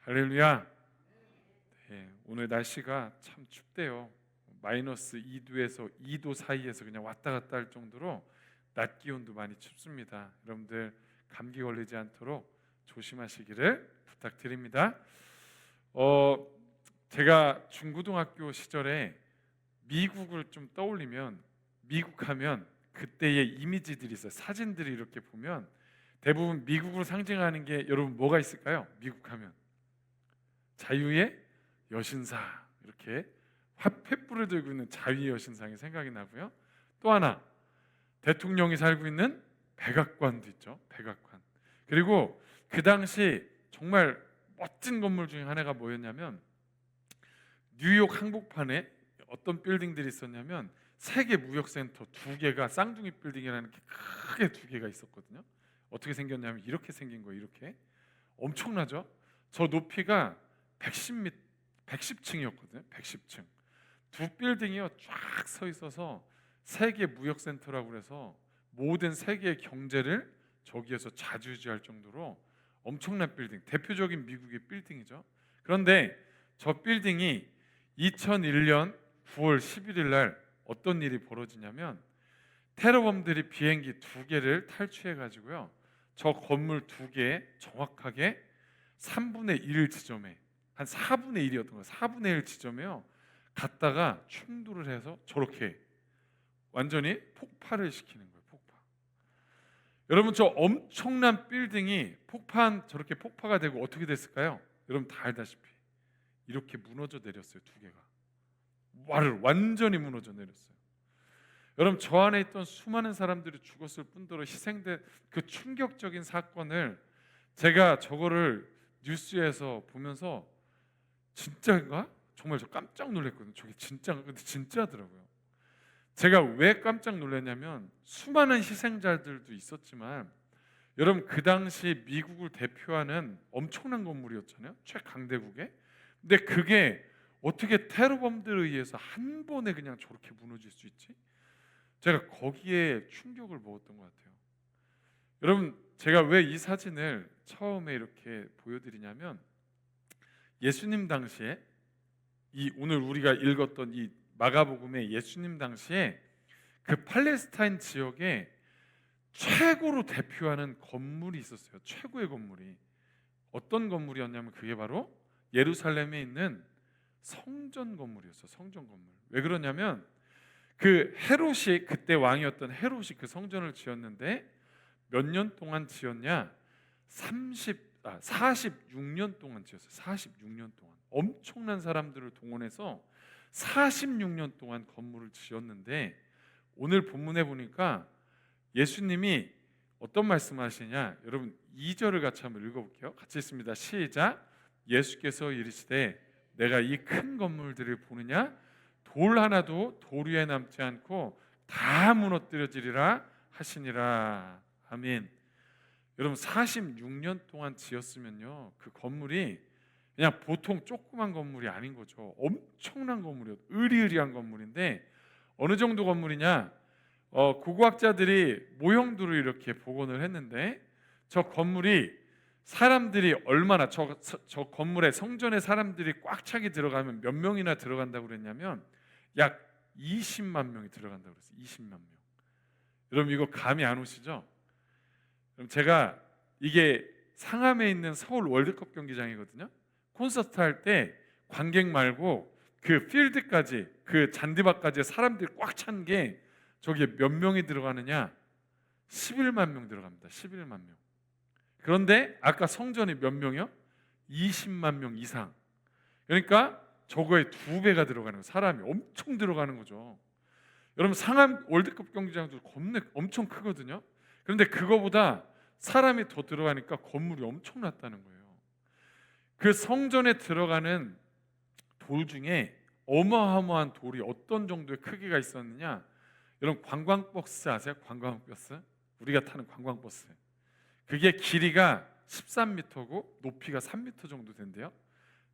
할렐루야. 네, 오늘 날씨가 참 춥대요. 마이너스 2도에서 2도 사이에서 그냥 왔다 갔다 할 정도로 낮 기온도 많이 춥습니다. 여러분들 감기 걸리지 않도록 조심하시기를 부탁드립니다. 어, 제가 중고등학교 시절에 미국을 좀 떠올리면, 미국 하면 그때의 이미지들이 있어요. 사진들이 이렇게 보면 대부분 미국을 상징하는 게, 여러분 뭐가 있을까요? 미국 하면 자유의 여신상, 이렇게 횃불을 들고 있는 자유의 여신상이 생각이 나고요. 또 하나, 대통령이 살고 있는 백악관도 있죠. 백악관. 그리고 그 당시 정말 멋진 건물 중에 하나가 뭐였냐면, 뉴욕 한복판에 어떤 빌딩들이 있었냐면 세계 무역센터 두 개가, 쌍둥이 빌딩이라는 게 크게 두 개가 있었거든요. 어떻게 생겼냐면 이렇게 생긴 거예요. 이렇게 엄청나죠. 저 높이가 110층이었거든요. 110층. 두 빌딩이요 쫙 서 있어서 세계 무역센터라고 그래서 모든 세계의 경제를 저기에서 좌지우지할 정도로 엄청난 빌딩, 대표적인 미국의 빌딩이죠. 그런데 저 빌딩이 2001년 9월 11일 날 어떤 일이 벌어지냐면, 테러범들이 비행기 두 개를 탈취해 가지고요, 저 건물 두 개에 정확하게 3분의 1 지점에, 한 4분의 1이었던 거예요. 4분의 1 지점에요 갔다가 충돌을 해서 저렇게 완전히 폭발을 시키는 거예요. 폭파. 여러분, 저 엄청난 빌딩이 저렇게 폭파가 되고 어떻게 됐을까요? 여러분 다 알다시피 이렇게 무너져 내렸어요. 두 개가 완전히 무너져 내렸어요. 여러분, 저 안에 있던 수많은 사람들이 죽었을 뿐더러 희생된 그 충격적인 사건을 제가 저거를 뉴스에서 보면서, 진짜인가? 정말 저 깜짝 놀랐거든요. 저게 진짜인가? 근데 진짜더라고요. 제가 왜 깜짝 놀랐냐면, 수많은 희생자들도 있었지만 여러분, 그 당시 미국을 대표하는 엄청난 건물이었잖아요. 최강대국에. 근데 그게 어떻게 테러범들에 의해서 한 번에 그냥 저렇게 무너질 수 있지? 제가 거기에 충격을 먹었던 것 같아요. 여러분, 제가 왜 이 사진을 처음에 이렇게 보여드리냐면, 예수님 당시에, 이 오늘 우리가 읽었던 이 마가복음의 예수님 당시에 그 팔레스타인 지역에 최고로 대표하는 건물이 있었어요. 최고의 건물이 어떤 건물이었냐면, 그게 바로 예루살렘에 있는 성전 건물이었어요. 성전 건물. 왜 그러냐면, 그 헤롯이, 그때 왕이었던 헤롯이 그 성전을 지었는데 몇 년 동안 지었냐? 46년 동안 지었어요. 46년 동안 엄청난 사람들을 동원해서 46년 동안 건물을 지었는데, 오늘 본문에 보니까 예수님이 어떤 말씀하시냐? 여러분 2절을 같이 한번 읽어볼게요. 같이 있습니다. 시작. 예수께서 이르시되 내가 이 큰 건물들을 보느냐? 돌 하나도 돌 위에 남지 않고 다 무너뜨려지리라 하시니라. 아멘. 여러분, 46년 동안 지었으면요, 그 건물이 그냥 보통 조그만 건물이 아닌 거죠. 엄청난 건물이요. 으리으리한 건물인데, 어느 정도 건물이냐? 고고학자들이 모형들을 이렇게 복원을 했는데, 저 건물이 사람들이 얼마나, 저 건물에, 성전에 사람들이 꽉 차게 들어가면 몇 명이나 들어간다고 그랬냐면 약 20만 명이 들어간다고 그랬어요. 20만 명. 여러분, 이거 감이 안 오시죠? 그럼 제가, 이게 상암에 있는 서울 월드컵 경기장이거든요. 콘서트 할 때 관객 말고 그 필드까지, 그 잔디밭까지 사람들이 꽉 찬 게, 저기에 몇 명이 들어가느냐? 11만 명 들어갑니다. 11만 명. 그런데 아까 성전이 몇 명이요? 20만 명 이상. 그러니까 저거의 2배가 들어가는 거예요. 사람이 엄청 들어가는 거죠. 여러분, 상암 월드컵 경기장도 엄청 크거든요. 그런데 그거보다 사람이 더 들어가니까 건물이 엄청났다는 거예요. 그 성전에 들어가는 돌 중에 어마어마한 돌이 어떤 정도의 크기가 있었느냐? 여러분, 관광버스 아세요? 관광버스? 우리가 타는 관광버스. 그게 길이가 13m고 높이가 3m 정도 된대요.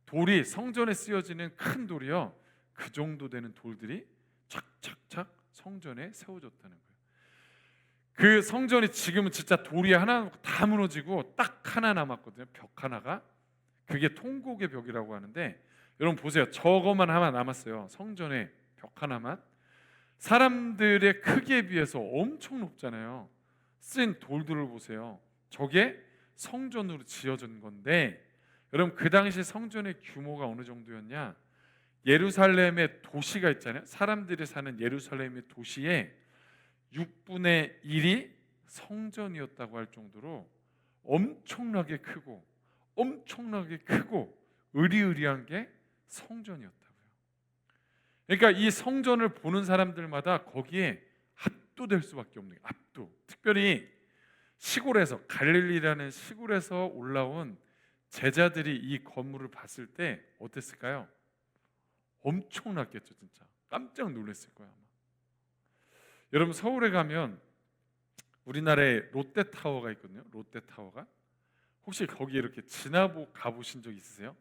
돌이, 성전에 쓰여지는 큰 돌이요, 그 정도 되는 돌들이 착착착 성전에 세워졌다는 거예요. 그 성전이 지금은 진짜 돌이 하나 다 무너지고 딱 하나 남았거든요. 벽 하나가. 그게 통곡의 벽이라고 하는데, 여러분 보세요. 저거만 하나 남았어요. 성전에 벽 하나만. 사람들의 크기에 비해서 엄청 높잖아요. 쓴 돌들을 보세요. 저게 성전으로 지어진 건데, 여러분 그 당시 성전의 규모가 어느 정도였냐? 예루살렘의 도시가 있잖아요. 사람들이 사는 예루살렘의 도시의 6분의 1이 성전이었다고 할 정도로 엄청나게 크고 으리으리한 게 성전이었다고요. 그러니까 이 성전을 보는 사람들마다 거기에 압도될 수밖에 없는 거예요. 압도. 특별히 시골에서, 갈릴리라는 시골에서 올라온 제자들이 이 건물을 봤을 때 어땠을까요? 엄청났겠죠. 진짜 깜짝 놀랐을 거예요. 아마. 여러분 서울에 가면 우리나라에 롯데타워가 있거든요. 롯데타워가. 혹시 거기 이렇게 지나고 가보신 적 있으세요?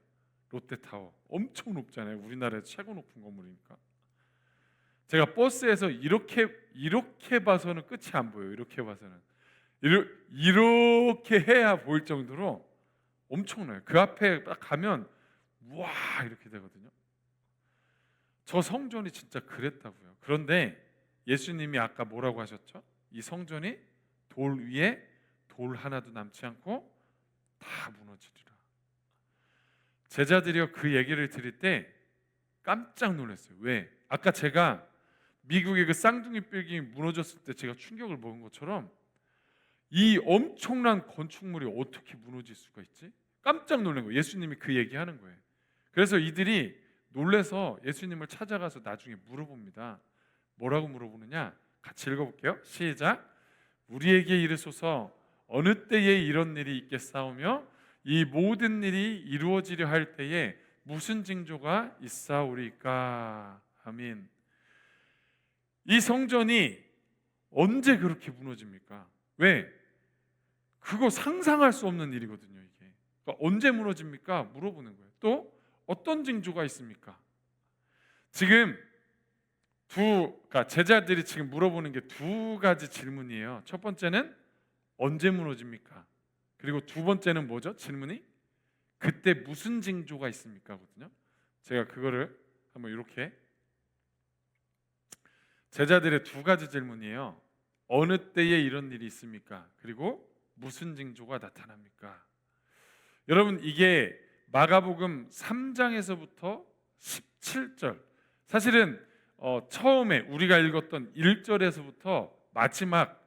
롯데타워 엄청 높잖아요. 우리나라에서 최고 높은 건물이니까. 제가 버스에서 이렇게 봐서는 끝이 안 보여요. 이렇게 봐서는 이렇게 해야 보일 정도로 엄청나요. 그 앞에 딱 가면 와 이렇게 되거든요. 저 성전이 진짜 그랬다고요. 그런데 예수님이 아까 뭐라고 하셨죠? 이 성전이 돌 위에 돌 하나도 남지 않고 다 무너지리라. 제자들이요 그 얘기를 들을 때 깜짝 놀랐어요. 왜? 아까 제가 미국의 그 쌍둥이 빌딩이 무너졌을 때 제가 충격을 먹은 것처럼 이 엄청난 건축물이 어떻게 무너질 수가 있지? 깜짝 놀란 거예요. 예수님이 그 얘기하는 거예요. 그래서 이들이 놀래서 예수님을 찾아가서 나중에 물어봅니다. 뭐라고 물어보느냐? 같이 읽어볼게요. 시작. 우리에게 이르소서 어느 때에 이런 일이 있겠사오며 이 모든 일이 이루어지려 할 때에 무슨 징조가 있사오리까? 아멘. 이 성전이 언제 그렇게 무너집니까? 왜? 그거 상상할 수 없는 일이거든요. 이게 그러니까 언제 무너집니까? 물어보는 거예요. 또 어떤 징조가 있습니까? 지금 그러니까 제자들이 지금 물어보는 게 두 가지 질문이에요. 첫 번째는 언제 무너집니까? 그리고 두 번째는 뭐죠? 질문이 그때 무슨 징조가 있습니까? 거든요. 제가 그거를 한번 이렇게 제자들의 두 가지 질문이에요. 어느 때에 이런 일이 있습니까? 그리고 무슨 징조가 나타납니까? 여러분 이게 마가복음 3장에서부터 17절 사실은 처음에 우리가 읽었던 1절에서부터 마지막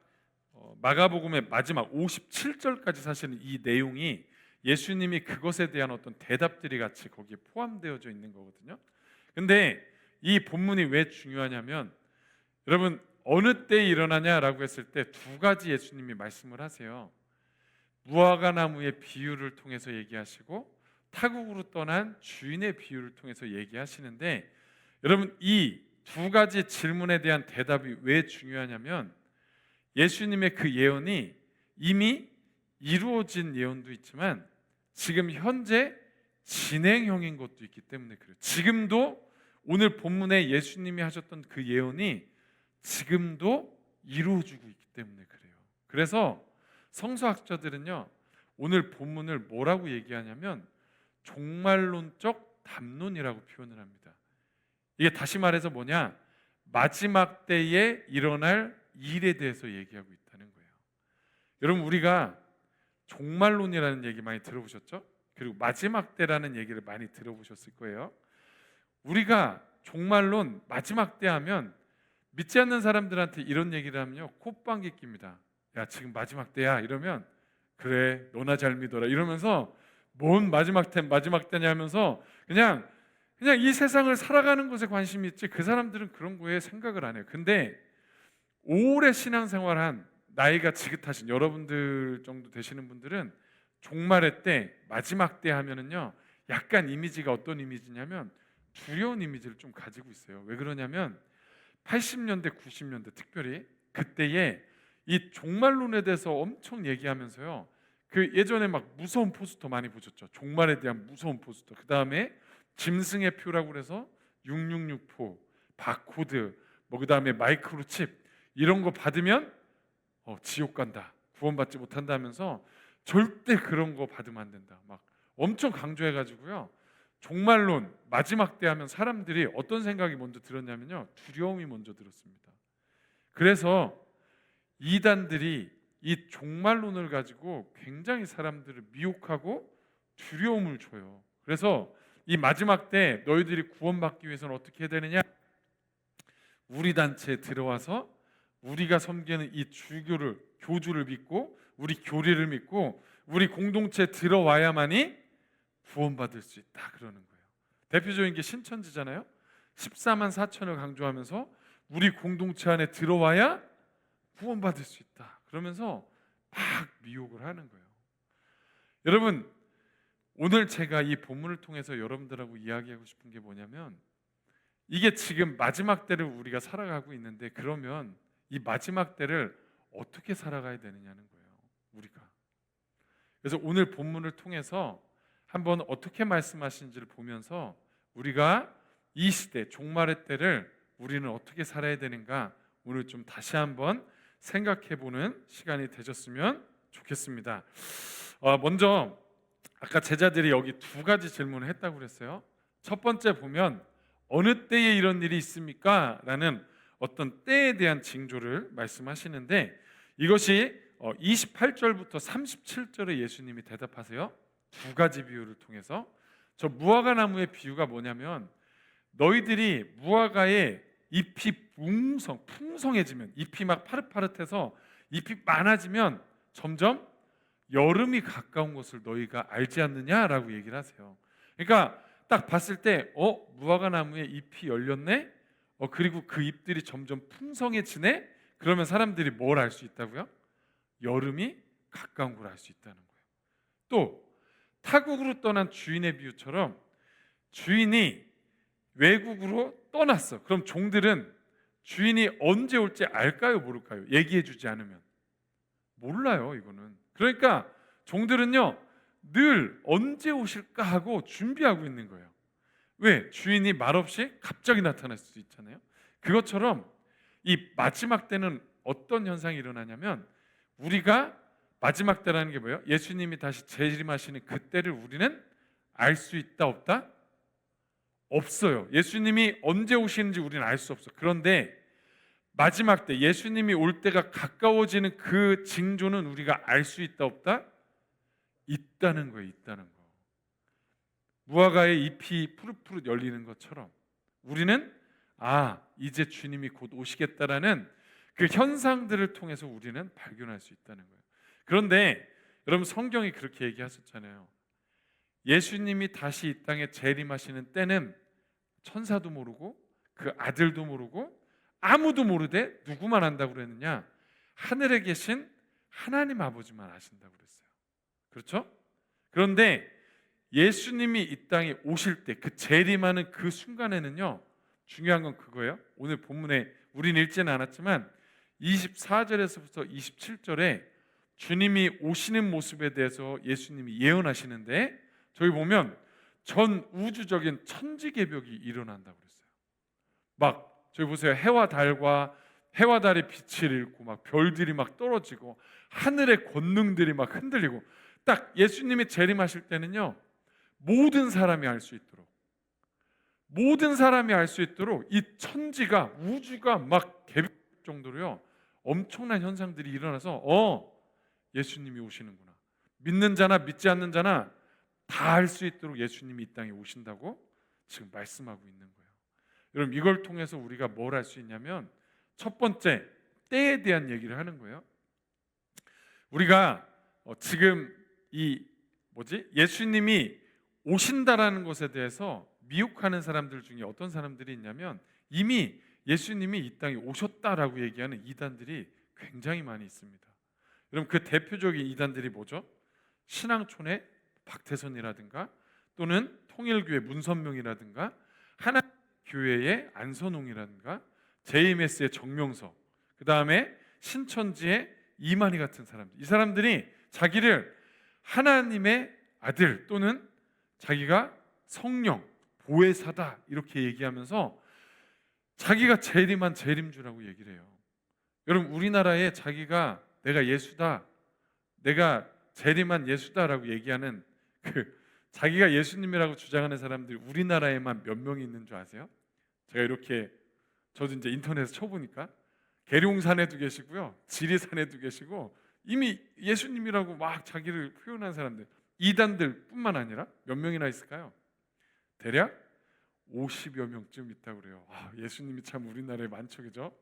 마가복음의 마지막 57절까지 사실은 이 내용이 예수님이 그것에 대한 어떤 대답들이 같이 거기에 포함되어져 있는 거거든요. 근데 이 본문이 왜 중요하냐면 여러분 어느 때에 일어나냐라고 했을 때 두 가지 예수님이 말씀을 하세요. 무화과 나무의 비유를 통해서 얘기하시고 타국으로 떠난 주인의 비유를 통해서 얘기하시는데 여러분 이 두 가지 질문에 대한 대답이 왜 중요하냐면 예수님의 그 예언이 이미 이루어진 예언도 있지만 지금 현재 진행형인 것도 있기 때문에 그래요. 지금도 오늘 본문에 예수님이 하셨던 그 예언이 지금도 이루어지고 있기 때문에 그래요. 그래서 성서학자들은요 오늘 본문을 뭐라고 얘기하냐면 종말론적 담론이라고 표현을 합니다. 이게 다시 말해서 뭐냐? 마지막 때에 일어날 일에 대해서 얘기하고 있다는 거예요. 여러분 우리가 종말론이라는 얘기 많이 들어보셨죠? 그리고 마지막 때라는 얘기를 많이 들어보셨을 거예요. 우리가 종말론 마지막 때 하면 믿지 않는 사람들한테 이런 얘기를 하면요 콧방귀 낍니다. 야 지금 마지막 때야 이러면 그래 너나 잘 믿어라 이러면서 뭔 마지막 때냐 하면서 그냥 이 세상을 살아가는 것에 관심이 있지 그 사람들은 그런 거에 생각을 안 해요. 근데 오래 신앙생활한 나이가 지긋하신 여러분들 정도 되시는 분들은 종말의 때 마지막 때 하면은요 약간 이미지가 어떤 이미지냐면 두려운 이미지를 좀 가지고 있어요. 왜 그러냐면 80년대 90년대 특별히 그때에 이 종말론에 대해서 엄청 얘기하면서요 그 예전에 막 무서운 포스터 많이 보셨죠. 종말에 대한 무서운 포스터. 그 다음에 짐승의 표라고 그래서 666표 바코드 그 다음에 마이크로칩 이런 거 받으면 지옥 간다 구원받지 못한다 하면서 절대 그런 거 받으면 안 된다 막 엄청 강조해가지고요. 종말론 마지막 때 하면 사람들이 어떤 생각이 먼저 들었냐면요, 두려움이 먼저 들었습니다. 그래서 이단들이 이 종말론을 가지고 굉장히 사람들을 미혹하고 두려움을 줘요. 그래서 이 마지막 때 너희들이 구원받기 위해서는 어떻게 해야 되느냐? 우리 단체에 들어와서 우리가 섬기는 이 주교를, 교주를 믿고 우리 교리를 믿고 우리 공동체에 들어와야만이 구원받을 수 있다 그러는 거예요. 대표적인 게 신천지잖아요. 14만 4천을 강조하면서 우리 공동체 안에 들어와야 구원받을 수 있다 그러면서 막 미혹을 하는 거예요. 여러분, 오늘 제가 이 본문을 통해서 여러분들하고 이야기하고 싶은 게 뭐냐면, 이게 지금 마지막 때를 우리가 살아가고 있는데, 그러면 이 마지막 때를 어떻게 살아가야 되느냐는 거예요, 우리가. 그래서 오늘 본문을 통해서 한번 어떻게 말씀하신지를 보면서 우리가 이 시대 종말의 때를 우리는 어떻게 살아야 되는가 오늘 좀 다시 한번 생각해보는 시간이 되셨으면 좋겠습니다. 먼저 아까 제자들이 여기 두 가지 질문을 했다고 그랬어요. 첫 번째 보면 어느 때에 이런 일이 있습니까? 라는 어떤 때에 대한 징조를 말씀하시는데, 이것이 28절부터 37절에 예수님이 대답하세요. 두 가지 비유를 통해서. 저 무화과 나무의 비유가 뭐냐면, 너희들이 무화과의 잎이 풍성해지면, 잎이 막 파릇파릇해서 잎이 많아지면 점점 여름이 가까운 것을 너희가 알지 않느냐라고 얘기를 하세요. 그러니까 딱 봤을 때 무화과 나무에 잎이 열렸네? 그리고 그 잎들이 점점 풍성해지네? 그러면 사람들이 뭘 알 수 있다고요? 여름이 가까운 걸 알 수 있다는 거예요. 또 타국으로 떠난 주인의 비유처럼, 주인이 외국으로 떠났어. 그럼 종들은 주인이 언제 올지 알까요, 모를까요? 얘기해 주지 않으면 몰라요. 이거는. 그러니까 종들은요, 늘 언제 오실까 하고 준비하고 있는 거예요. 왜? 주인이 말없이 갑자기 나타날 수 있잖아요. 그것처럼 이 마지막 때는 어떤 현상이 일어나냐면, 우리가 마지막 때라는 게 뭐예요? 예수님이 다시 재림하시는 그때를 우리는 알 수 있다, 없다? 없어요. 예수님이 언제 오시는지 우리는 알 수 없어. 그런데 마지막 때 예수님이 올 때가 가까워지는 그 징조는 우리가 알 수 있다, 없다? 있다는 거예요. 있다는 거. 무화과의 잎이 푸릇푸릇 열리는 것처럼 우리는 이제 주님이 곧 오시겠다라는 그 현상들을 통해서 우리는 발견할 수 있다는 거예요. 그런데 여러분, 성경이 그렇게 얘기하셨잖아요. 예수님이 다시 이 땅에 재림하시는 때는 천사도 모르고 그 아들도 모르고 아무도 모르되 누구만 안다고 그랬느냐? 하늘에 계신 하나님 아버지만 아신다고 그랬어요. 그렇죠? 그런데 예수님이 이 땅에 오실 때, 그 재림하는 그 순간에는요, 중요한 건 그거예요. 오늘 본문에 우린 읽지는 않았지만 24절에서부터 27절에 주님이 오시는 모습에 대해서 예수님이 예언하시는데, 저기 보면 전 우주적인 천지개벽이 일어난다고 그랬어요. 막 저기 보세요. 해와 달의 빛을 잃고 막 별들이 막 떨어지고 하늘의 권능들이 막 흔들리고, 딱 예수님이 재림하실 때는요, 모든 사람이 알 수 있도록 이 천지가, 우주가 막 개벽 정도로요, 엄청난 현상들이 일어나서 예수님이 오시는구나, 믿는 자나 믿지 않는 자나 다 알 수 있도록 예수님이 이 땅에 오신다고 지금 말씀하고 있는 거예요. 여러분, 이걸 통해서 우리가 뭘 할 수 있냐면, 첫 번째, 때에 대한 얘기를 하는 거예요. 우리가 지금 예수님이 오신다라는 것에 대해서 미혹하는 사람들 중에 어떤 사람들이 있냐면, 이미 예수님이 이 땅에 오셨다라고 얘기하는 이단들이 굉장히 많이 있습니다. 여러분, 그 대표적인 이단들이 뭐죠? 신앙촌의 박태선이라든가, 또는 통일교회 문선명이라든가, 하나교회의 안선홍이라든가, JMS의 정명석, 그 다음에 신천지의 이만희 같은 사람들, 이 사람들이 자기를 하나님의 아들 또는 자기가 성령, 보혜사다 이렇게 얘기하면서 자기가 재림한 재림주라고 얘기를 해요. 여러분, 우리나라에 자기가 내가 예수다, 내가 재림한 예수다라고 얘기하는 그 자기가 예수님이라고 주장하는 사람들이 우리나라에만 몇 명이 있는 줄 아세요? 제가 이렇게 저도 이제 인터넷에서 쳐보니까 계룡산에도 계시고요, 지리산에도 계시고, 이미 예수님이라고 막 자기를 표현한 사람들, 이단들 뿐만 아니라 몇 명이나 있을까요? 대략 50여 명쯤 있다고 그래요. 예수님이 참 우리나라에 많죠, 그죠?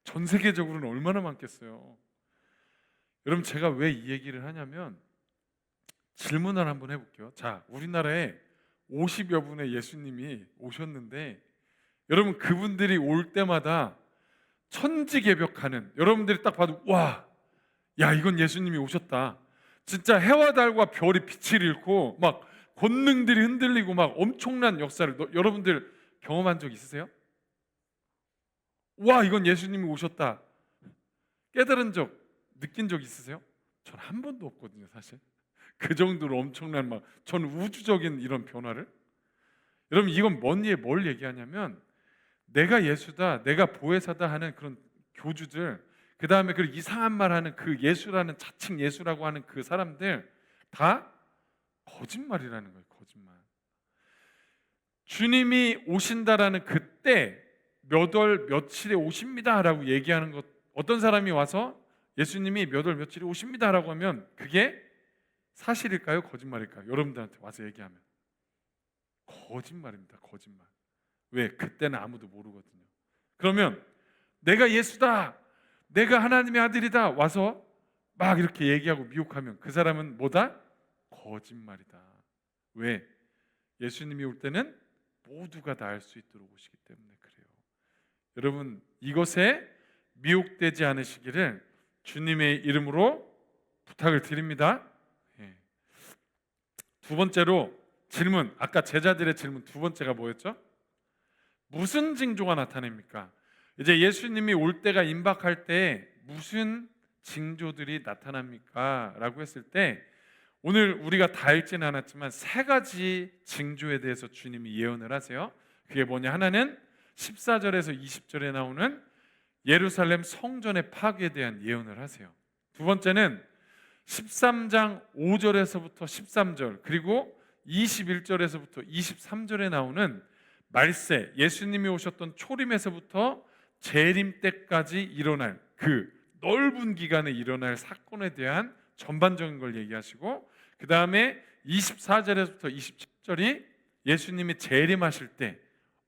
전 세계적으로는 얼마나 많겠어요. 여러분, 제가 왜 이 얘기를 하냐면 질문을 한번 해볼게요. 자, 우리나라에 50여 분의 예수님이 오셨는데 여러분, 그분들이 올 때마다 천지개벽하는, 여러분들이 딱 봐도 와, 야, 이건 예수님이 오셨다, 진짜 해와 달과 별이 빛을 잃고 막 권능들이 흔들리고 막 엄청난 역사를 여러분들 경험한 적 있으세요? 와, 이건 예수님이 오셨다 깨달은 적, 느낀 적 있으세요? 전 한 번도 없거든요, 사실. 그 정도로 엄청난 전 우주적인 이런 변화를. 여러분, 이건 뭘 얘기하냐면 내가 예수다, 내가 보혜사다 하는 그런 교주들, 그 다음에 그 이상한 말 하는 그 예수라는 자칭 예수라고 하는 그 사람들 다 거짓말이라는 거예요. 거짓말. 주님이 오신다라는 그때 몇 월 며칠에 오십니다라고 얘기하는 것, 어떤 사람이 와서 예수님이 몇 월 며칠에 오십니다라고 하면 그게 사실일까요? 거짓말일까요? 여러분들한테 와서 얘기하면 거짓말입니다. 거짓말. 왜? 그때는 아무도 모르거든요. 그러면 내가 예수다, 내가 하나님의 아들이다 와서 막 이렇게 얘기하고 미혹하면 그 사람은 뭐다? 거짓말이다. 왜? 예수님이 올 때는 모두가 다 알 수 있도록 오시기 때문에 그래요. 여러분, 이것에 미혹되지 않으시기를 주님의 이름으로 부탁을 드립니다. 두 번째로 질문, 아까 제자들의 질문 두 번째가 뭐였죠? 무슨 징조가 나타납니까? 이제 예수님이 올 때가 임박할 때 무슨 징조들이 나타납니까? 라고 했을 때 오늘 우리가 다 읽지는 않았지만 세 가지 징조에 대해서 주님이 예언을 하세요. 그게 뭐냐? 하나는 14절에서 20절에 나오는 예루살렘 성전의 파괴에 대한 예언을 하세요. 두 번째는 13장 5절에서부터 13절 그리고 21절에서부터 23절에 나오는 말세, 예수님이 오셨던 초림에서부터 재림 때까지 일어날 그 넓은 기간에 일어날 사건에 대한 전반적인 걸 얘기하시고, 그 다음에 24절에서부터 27절이 예수님이 재림하실 때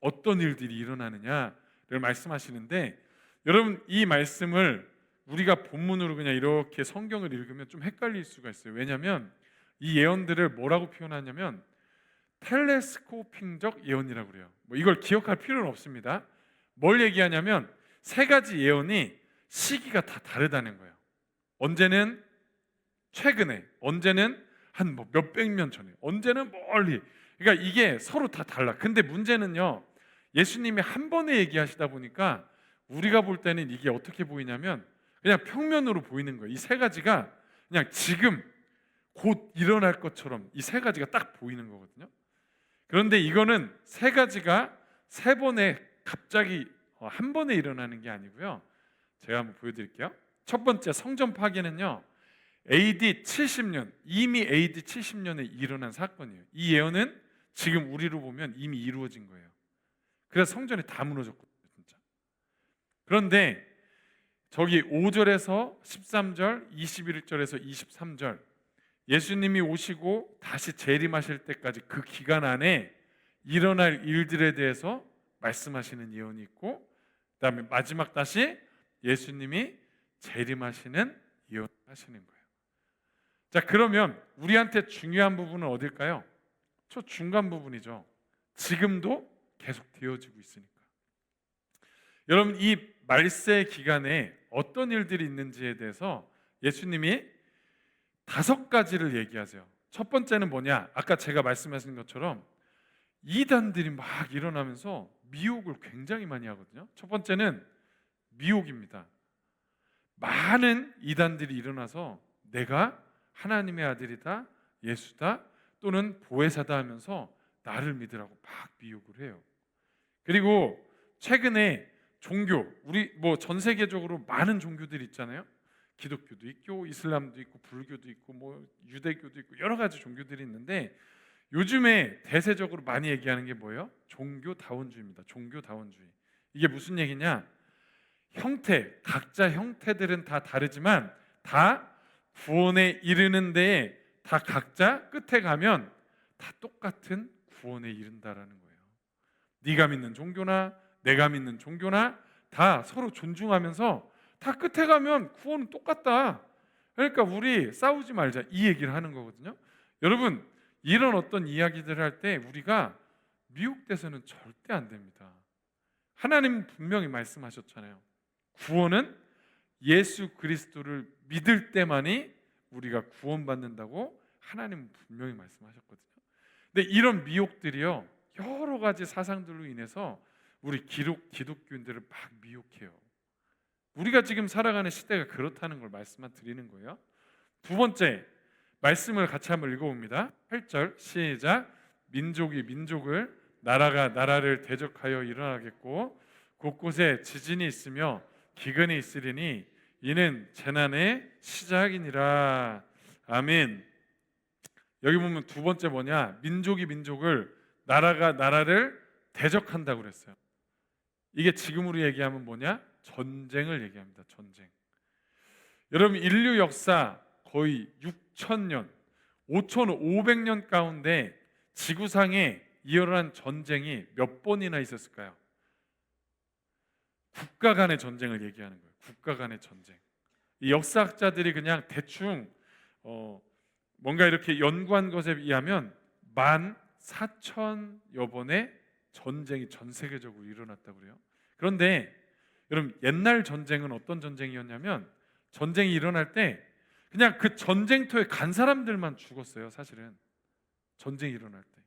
어떤 일들이 일어나느냐를 말씀하시는데, 여러분, 이 말씀을 우리가 본문으로 그냥 이렇게 성경을 읽으면 좀 헷갈릴 수가 있어요. 왜냐하면 이 예언들을 뭐라고 표현하냐면 텔레스코핑적 예언이라고 그래요. 이걸 기억할 필요는 없습니다. 뭘 얘기하냐면 세 가지 예언이 시기가 다 다르다는 거예요. 언제는 최근에, 언제는 한 몇백 년 전에, 언제는 멀리. 그러니까 이게 서로 다 달라. 근데 문제는요, 예수님이 한 번에 얘기하시다 보니까 우리가 볼 때는 이게 어떻게 보이냐면 그냥 평면으로 보이는 거예요. 이 세 가지가 그냥 지금 곧 일어날 것처럼 이 세 가지가 딱 보이는 거거든요. 그런데 이거는 세 가지가 세 번에 갑자기 한 번에 일어나는 게 아니고요. 제가 한번 보여드릴게요. 첫 번째, 성전 파괴는요, AD 70년, 이미 AD 70년에 일어난 사건이에요. 이 예언은 지금 우리로 보면 이미 이루어진 거예요. 그래서 성전이 다 무너졌거든요, 진짜. 그런데 저기 5절에서 13절, 21절에서 23절, 예수님이 오시고 다시 재림하실 때까지 그 기간 안에 일어날 일들에 대해서 말씀하시는 예언이 있고, 그다음에 마지막 다시 예수님이 재림하시는 예언을 하시는 거예요. 자, 그러면 우리한테 중요한 부분은 어딜까요? 저 중간 부분이죠. 지금도 계속 되어지고 있으니까. 여러분, 이 말세 기간에 어떤 일들이 있는지에 대해서 예수님이 5가지를 얘기하세요. 첫 번째는 뭐냐? 아까 제가 말씀하신 것처럼 이단들이 막 일어나면서 미혹을 굉장히 많이 하거든요. 첫 번째는 미혹입니다. 많은 이단들이 일어나서 내가 하나님의 아들이다, 예수다, 또는 보혜사다 하면서 나를 믿으라고 막 미혹을 해요. 그리고 최근에 종교, 우리 전 세계적으로 많은 종교들이 있잖아요. 기독교도 있고 이슬람도 있고 불교도 있고 유대교도 있고 여러 가지 종교들이 있는데, 요즘에 대세적으로 많이 얘기하는 게 뭐예요? 종교다원주의입니다. 종교다원주의. 이게 무슨 얘기냐? 각자 형태들은 다 다르지만 다 구원에 이르는 데에 다 각자 끝에 가면 다 똑같은 구원에 이른다라는 거예요. 네가 믿는 종교나 내가 믿는 종교나 다 서로 존중하면서 다 끝에 가면 구원은 똑같다. 그러니까 우리 싸우지 말자, 이 얘기를 하는 거거든요. 여러분, 이런 어떤 이야기들을 할 때 우리가 미혹돼서는 절대 안 됩니다. 하나님 분명히 말씀하셨잖아요. 구원은 예수 그리스도를 믿을 때만이 우리가 구원받는다고 하나님은 분명히 말씀하셨거든요. 근데 이런 미혹들이요, 여러 가지 사상들로 인해서 우리 기독교인들을 막 미혹해요. 우리가 지금 살아가는 시대가 그렇다는 걸 말씀만 드리는 거예요. 두 번째, 말씀을 같이 한번 읽어봅니다. 8절 시작. 민족이 민족을, 나라가 나라를 대적하여 일어나겠고 곳곳에 지진이 있으며 기근이 있으리니 이는 재난의 시작이니라. 아멘. 여기 보면 두 번째 뭐냐? 민족이 민족을, 나라가 나라를 대적한다고 그랬어요. 이게 지금으로 얘기하면 뭐냐? 전쟁을 얘기합니다. 전쟁. 여러분, 인류 역사 거의 6,000년, 5,500년 가운데 지구상에 이어난 전쟁이 몇 번이나 있었을까요? 국가 간의 전쟁을 얘기하는 거예요. 국가 간의 전쟁. 이 역사학자들이 그냥 대충 뭔가 이렇게 연구한 것에 의하면 14,000여 번의 전쟁이 전 세계적으로 일어났다고 그래요. 그런데 여러분, 옛날 전쟁은 어떤 전쟁이었냐면 전쟁이 일어날 때 그냥 그 전쟁터에 간 사람들만 죽었어요. 사실은 전쟁이 일어날 때.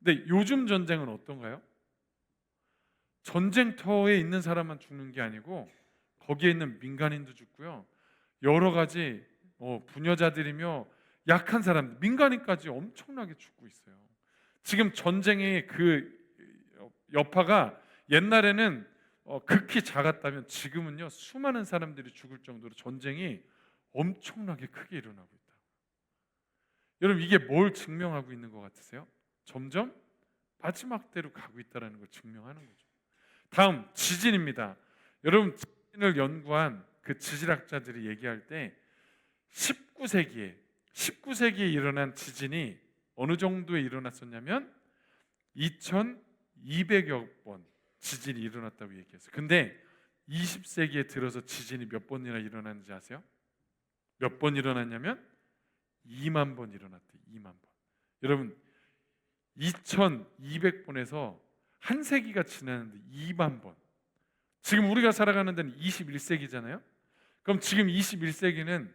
근데 요즘 전쟁은 어떤가요? 전쟁터에 있는 사람만 죽는 게 아니고 거기에 있는 민간인도 죽고요, 여러 가지 부녀자들이며 약한 사람, 민간인까지 엄청나게 죽고 있어요. 지금 전쟁의 그 여파가 옛날에는 극히 작았다면 지금은요, 수많은 사람들이 죽을 정도로 전쟁이 엄청나게 크게 일어나고 있다. 여러분, 이게 뭘 증명하고 있는 것 같으세요? 점점 마지막 때로 가고 있다는 걸 증명하는 거죠. 다음, 지진입니다. 여러분, 지진을 연구한 그 지질학자들이 얘기할 때 19세기에 일어난 지진이 어느 정도에 일어났었냐면 2200여 번 지진이 일어났다고 얘기했어요. 근데 20세기에 들어서 지진이 몇 번이나 일어났는지 아세요? 몇 번 일어났냐면 2만 번 일어났대요. 2만 번. 여러분, 2200번에서 한 세기가 지났는데 2만 번. 지금 우리가 살아가는 데는 21세기잖아요. 그럼 지금 21세기는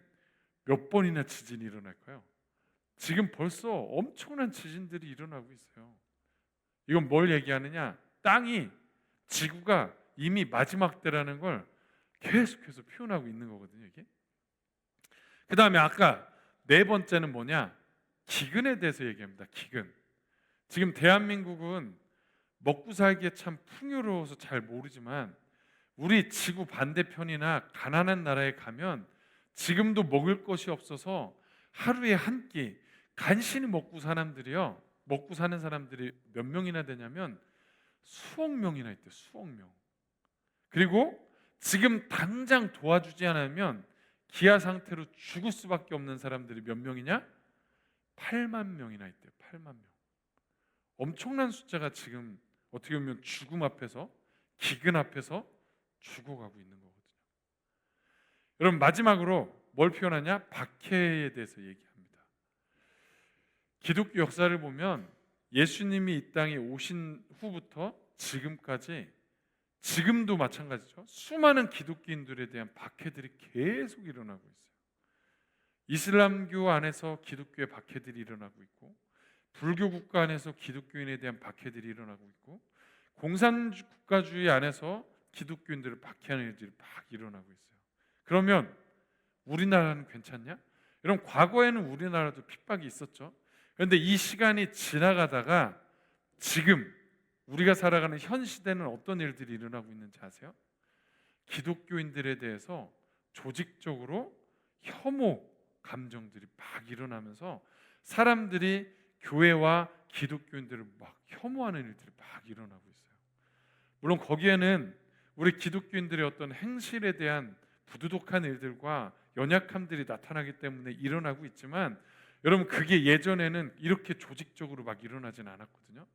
몇 번이나 지진이 일어날까요? 지금 벌써 엄청난 지진들이 일어나고 있어요. 이건 뭘 얘기하느냐? 지구가 이미 마지막 때라는 걸 계속해서 표현하고 있는 거거든요. 이게. 그 다음에 아까 네 번째는 뭐냐? 기근에 대해서 얘기합니다. 기근. 지금 대한민국은 먹고 살기에 참 풍요로워서 잘 모르지만 우리 지구 반대편이나 가난한 나라에 가면 지금도 먹을 것이 없어서 하루에 한 끼 간신히 먹고 사는 사람들이 몇 명이나 되냐면 수억 명이나 있대요. 수억 명. 그리고 지금 당장 도와주지 않으면 기아 상태로 죽을 수밖에 없는 사람들이 몇 명이냐? 8만 명이나 있대요. 8만 명. 엄청난 숫자가 지금 어떻게 보면 죽음 앞에서, 기근 앞에서 죽어가고 있는 거거든요. 여러분, 마지막으로 뭘 표현하냐? 박해에 대해서 얘기합니다. 기독교 역사를 보면 예수님이 이 땅에 오신 후부터 지금까지, 지금도 마찬가지죠, 수많은 기독교인들에 대한 박해들이 계속 일어나고 있어요. 이슬람교 안에서 기독교의 박해들이 일어나고 있고, 불교 국가 안에서 기독교인에 대한 박해들이 일어나고 있고, 공산국가주의 안에서 기독교인들을 박해하는 일들이 막 일어나고 있어요. 그러면 우리나라는 괜찮냐? 여러분, 과거에는 우리나라도 핍박이 있었죠. 그런데 이 시간이 지나가다가 지금 우리가 살아가는 현 시대는 어떤 일들이 일어나고 있는지 아세요? 기독교인들에 대해서 조직적으로 혐오 감정들이 막 일어나면서 사람들이 교회와 기독교인들을 막 혐오하는 일들이 막 일어나고 있어요. 물론 거기에는 우리 기독교인들의 어떤 행실에 대한 부도덕한 일들과 연약함들이 나타나기 때문에 일어나고 있지만, 여러분 그게 예전에는 이렇게 조직적으로 막 일어나진 않았거든요.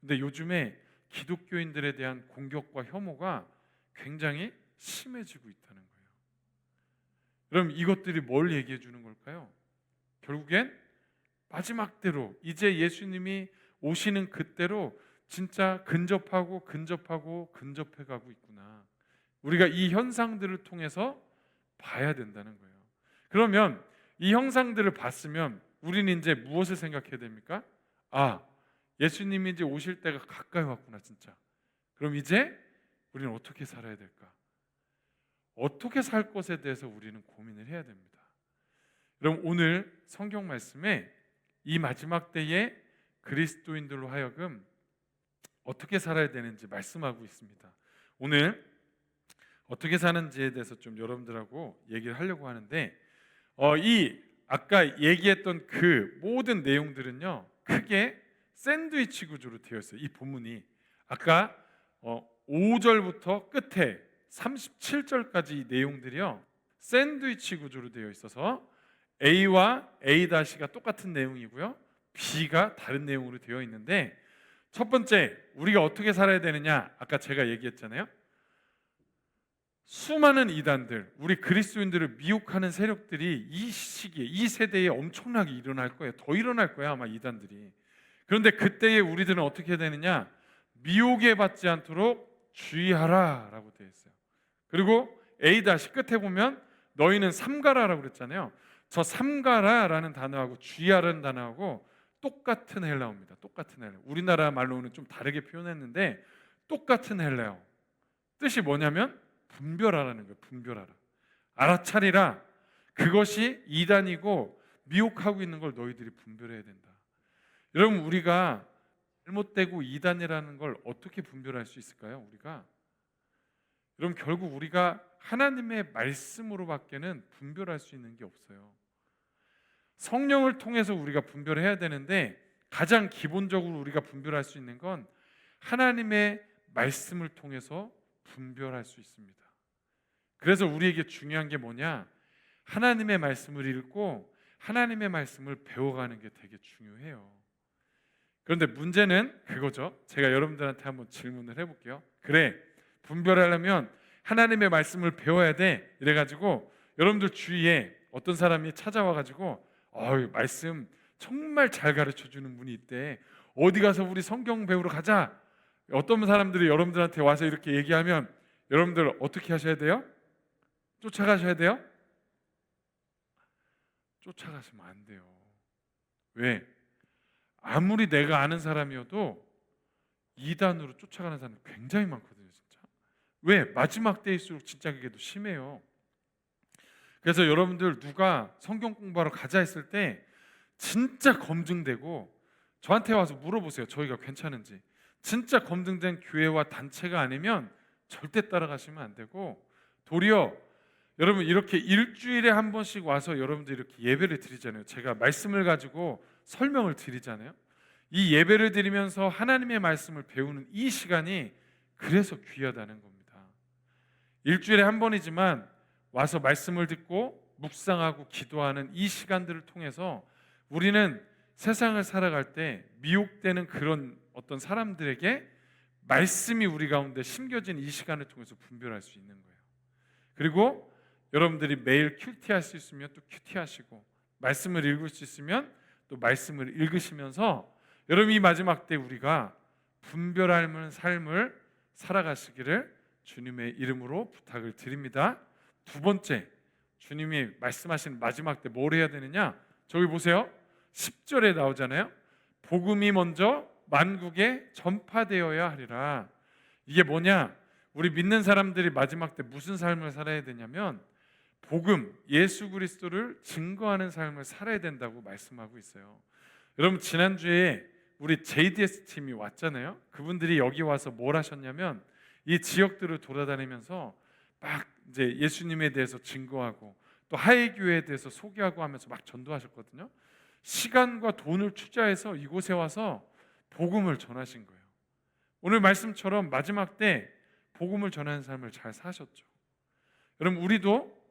근데 요즘에 기독교인들에 대한 공격과 혐오가 굉장히 심해지고 있다는 거예요. 그럼 이것들이 뭘 얘기해 주는 걸까요? 결국엔 마지막 때로, 이제 예수님이 오시는 그때로 진짜 근접하고 근접해 가고 있구나. 우리가 이 현상들을 통해서 봐야 된다는 거예요. 그러면 이 형상들을 봤으면 우리는 이제 무엇을 생각해야 됩니까? 아, 예수님이 이제 오실 때가 가까이 왔구나 진짜. 그럼 이제 우리는 어떻게 살아야 될까? 어떻게 살 것에 대해서 우리는 고민을 해야 됩니다. 그럼 오늘 성경 말씀에 이 마지막 때에 그리스도인들로 하여금 어떻게 살아야 되는지 말씀하고 있습니다. 오늘 어떻게 사는지에 대해서 좀 여러분들하고 얘기를 하려고 하는데, 이 아까 얘기했던 그 모든 내용들은요 크게 샌드위치 구조로 되어 있어요. 이 본문이 아까 5절부터 끝에 37절까지 이 내용들이요 샌드위치 구조로 되어 있어서 A와 A-가 똑같은 내용이고요, B가 다른 내용으로 되어 있는데, 첫 번째 우리가 어떻게 살아야 되느냐, 아까 제가 얘기했잖아요. 수많은 이단들, 우리 그리스도인들을 미혹하는 세력들이 이 시기에, 이 세대에 엄청나게 일어날 거예요. 더 일어날 거야 아마 이단들이. 그런데 그때에 우리들은 어떻게 해야 되느냐, 미혹에 받지 않도록 주의하라 라고 되어 있어요. 그리고 A- 끝에 보면 너희는 삼가라라고 그랬잖아요. 저 삼가라라는 단어하고 주의하라는 단어하고 똑같은 헬라어입니다. 똑같은 헬라어. 우리나라 말로는 좀 다르게 표현했는데 똑같은 헬라어. 뜻이 뭐냐면 분별하라는 거예요. 분별하라. 알아차리라. 그것이 이단이고 미혹하고 있는 걸 너희들이 분별해야 된다. 여러분 우리가 잘못되고 이단이라는 걸 어떻게 분별할 수 있을까요? 우리가 여러분 결국 우리가 하나님의 말씀으로밖에는 분별할 수 있는 게 없어요. 성령을 통해서 우리가 분별해야 되는데 가장 기본적으로 우리가 분별할 수 있는 건 하나님의 말씀을 통해서 분별할 수 있습니다. 그래서 우리에게 중요한 게 뭐냐? 하나님의 말씀을 읽고 하나님의 말씀을 배워가는 게 되게 중요해요. 그런데 문제는 그거죠. 제가 여러분들한테 한번 질문을 해볼게요. 그래, 분별하려면 하나님의 말씀을 배워야 돼. 이래가지고 여러분들 주위에 어떤 사람이 찾아와가지고 말씀 정말 잘 가르쳐주는 분이 있대. 어디 가서 우리 성경 배우러 가자. 어떤 사람들이 여러분들한테 와서 이렇게 얘기하면 여러분들 어떻게 하셔야 돼요? 쫓아가셔야 돼요? 쫓아가시면 안 돼요. 왜? 아무리 내가 아는 사람이어도 이단으로 쫓아가는 사람이 굉장히 많거든요, 진짜. 왜? 마지막 때일수록 진짜 그게 더 심해요. 그래서 여러분들 누가 성경 공부하러 가자 했을 때 진짜 검증되고 저한테 와서 물어보세요. 저희가 괜찮은지. 진짜 검증된 교회와 단체가 아니면 절대 따라가시면 안 되고, 도리어 여러분 이렇게 일주일에 한 번씩 와서 여러분들 이렇게 예배를 드리잖아요. 제가 말씀을 가지고 설명을 드리잖아요. 이 예배를 드리면서 하나님의 말씀을 배우는 이 시간이 그래서 귀하다는 겁니다. 일주일에 한 번이지만 와서 말씀을 듣고 묵상하고 기도하는 이 시간들을 통해서 우리는 세상을 살아갈 때 미혹되는 그런 어떤 사람들에게 말씀이 우리 가운데 심겨진 이 시간을 통해서 분별할 수 있는 거예요. 그리고 여러분들이 매일 큐티할 수 있으면 또 큐티하시고, 말씀을 읽을 수 있으면 또 말씀을 읽으시면서 여러분 이 마지막 때 우리가 분별하는 삶을 살아가시기를 주님의 이름으로 부탁을 드립니다. 두 번째, 주님이 말씀하시는 마지막 때 뭘 해야 되느냐? 저기 보세요. 10절에 나오잖아요. 복음이 먼저 만국에 전파되어야 하리라. 이게 뭐냐? 우리 믿는 사람들이 마지막 때 무슨 삶을 살아야 되냐면 복음, 예수 그리스도를 증거하는 삶을 살아야 된다고 말씀하고 있어요. 여러분 지난주에 우리 JDS 팀이 왔잖아요. 그분들이 여기 와서 뭘 하셨냐면 이 지역들을 돌아다니면서 막 이제 예수님에 대해서 증거하고 또 하이교회에 대해서 소개하고 하면서 막 전도하셨거든요. 시간과 돈을 투자해서 이곳에 와서 복음을 전하신 거예요. 오늘 말씀처럼 마지막 때 복음을 전하는 삶을 잘 사셨죠. 여러분, 우리도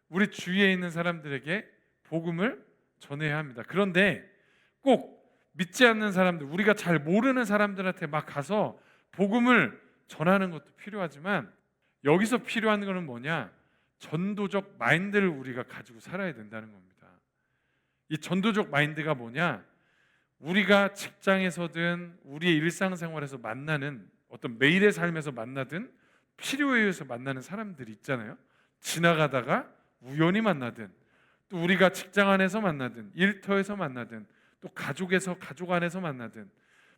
우리 주위에 있는 사람들에게 복음을 전해야 합니다. 그런데 꼭 믿지 않는 사람들, 우리가 잘 모르는 사람들한테 막 가서 복음을 전하는 것도 필요하지만, 여기서 필요한 것은 뭐냐? 전도적 마인드를 우리가 가지고 살아야 된다는 겁니다. 이 전도적 마인드가 뭐냐? 우리가 직장에서든 우리의 일상생활에서 만나는 어떤 매일의 삶에서 만나든 필요에 의해서 만나는 사람들이 있잖아요. 지나가다가 우연히 만나든, 또 우리가 직장 안에서 만나든 일터에서 만나든 또 가족 안에서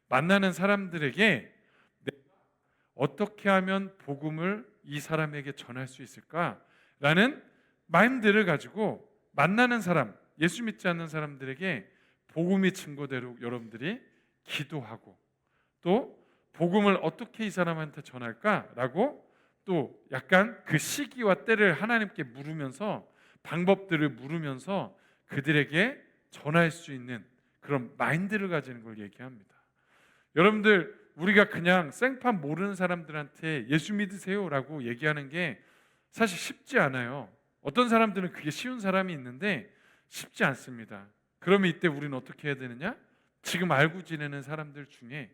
만나는 사람들에게 내가 어떻게 하면 복음을 이 사람에게 전할 수 있을까라는 마인드를 가지고 만나는 사람, 예수 믿지 않는 사람들에게 복음이 증거되도록 여러분들이 기도하고, 또 복음을 어떻게 이 사람한테 전할까라고 또 약간 그 시기와 때를 하나님께 물으면서, 방법들을 물으면서 그들에게 전할 수 있는 그런 마인드를 가지는 걸 얘기합니다. 여러분들, 우리가 그냥 생판 모르는 사람들한테 예수 믿으세요라고 얘기하는 게 사실 쉽지 않아요. 어떤 사람들은 그게 쉬운 사람이 있는데 쉽지 않습니다. 그러면 이때 우리는 어떻게 해야 되느냐? 지금 알고 지내는 사람들 중에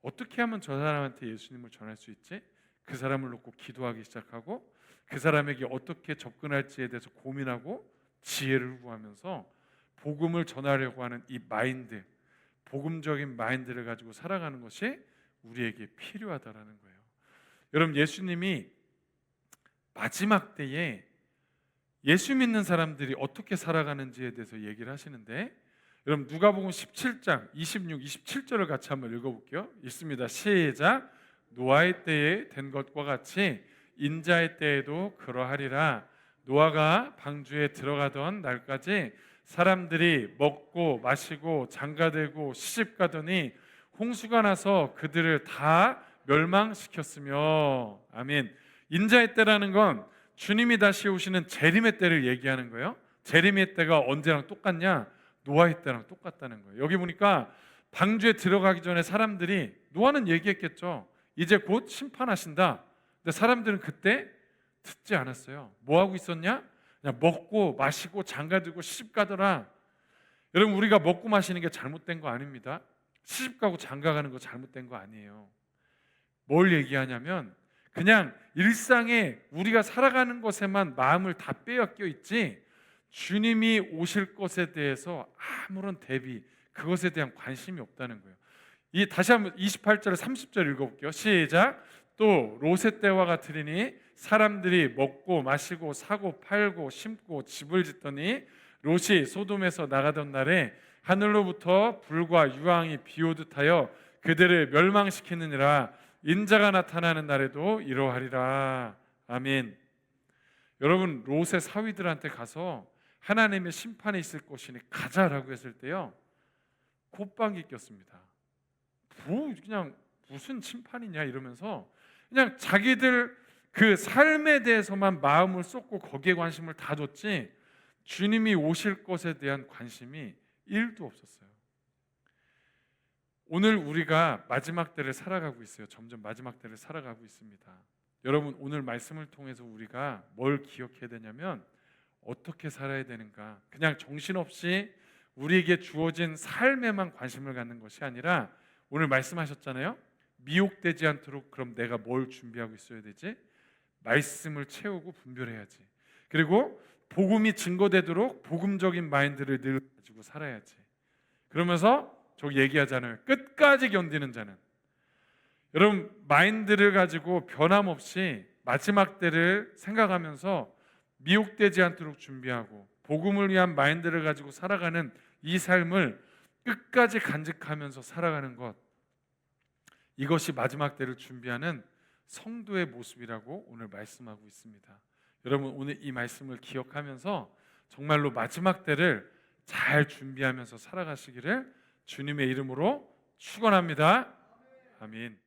어떻게 하면 저 사람한테 예수님을 전할 수 있지? 그 사람을 놓고 기도하기 시작하고, 그 사람에게 어떻게 접근할지에 대해서 고민하고 지혜를 구하면서 복음을 전하려고 하는 이 마인드, 복음적인 마인드를 가지고 살아가는 것이 우리에게 필요하다라는 거예요. 여러분, 예수님이 마지막 때에 예수 믿는 사람들이 어떻게 살아가는지에 대해서 얘기를 하시는데, 여러분 누가복음 17장 26, 27절을 같이 한번 읽어볼게요. 읽습니다. 시작. 노아의 때에 된 것과 같이 인자의 때에도 그러하리라. 노아가 방주에 들어가던 날까지 사람들이 먹고 마시고 장가들고 시집가더니 홍수가 나서 그들을 다 멸망시켰으며. 아멘. 인자의 때라는 건 주님이 다시 오시는 재림의 때를 얘기하는 거예요. 재림의 때가 언제랑 똑같냐? 노아의 때랑 똑같다는 거예요. 여기 보니까 방주에 들어가기 전에 사람들이, 노아는 얘기했겠죠. 이제 곧 심판하신다. 근데 사람들은 그때 듣지 않았어요. 뭐 하고 있었냐? 그냥 먹고 마시고 장가들고 시집가더라. 여러분, 우리가 먹고 마시는 게 잘못된 거 아닙니다. 시집가고 장가가는 거 잘못된 거 아니에요. 뭘 얘기하냐면, 그냥 일상에 우리가 살아가는 것에만 마음을 다 빼앗겨 있지, 주님이 오실 것에 대해서 아무런 대비, 그것에 대한 관심이 없다는 거예요. 이 다시 한번 28절 30절 읽어볼게요. 시작. 또 롯의 때와 같으리니 사람들이 먹고 마시고 사고 팔고 심고 집을 짓더니 롯이 소돔에서 나가던 날에 하늘로부터 불과 유황이 비오듯 하여 그들을 멸망시키느니라. 인자가 나타나는 날에도 이러하리라. 아멘. 여러분, 롯의 사위들한테 가서 하나님의 심판이 있을 것이니 가자라고 했을 때요, 콧방귀 꼈습니다. 그냥 무슨 심판이냐 이러면서 그냥 자기들 그 삶에 대해서만 마음을 쏟고 거기에 관심을 다 줬지, 주님이 오실 것에 대한 관심이 1도 없었어요. 오늘 우리가 마지막 때를 살아가고 있어요. 점점 마지막 때를 살아가고 있습니다. 여러분, 오늘 말씀을 통해서 우리가 뭘 기억해야 되냐면, 어떻게 살아야 되는가, 그냥 정신없이 우리에게 주어진 삶에만 관심을 갖는 것이 아니라, 오늘 말씀하셨잖아요. 미혹되지 않도록 그럼 내가 뭘 준비하고 있어야 되지? 말씀을 채우고 분별해야지. 그리고 복음이 증거되도록 복음적인 마인드를 늘 가지고 살아야지. 그러면서 저 얘기하잖아요. 끝까지 견디는 자는. 여러분, 마인드를 가지고 변함없이 마지막 때를 생각하면서 미혹되지 않도록 준비하고 복음을 위한 마인드를 가지고 살아가는 이 삶을 끝까지 간직하면서 살아가는 것, 이것이 마지막 때를 준비하는 성도의 모습이라고 오늘 말씀하고 있습니다. 여러분, 오늘 이 말씀을 기억하면서 정말로 마지막 때를 잘 준비하면서 살아가시기를 주님의 이름으로 축원합니다. 아멘.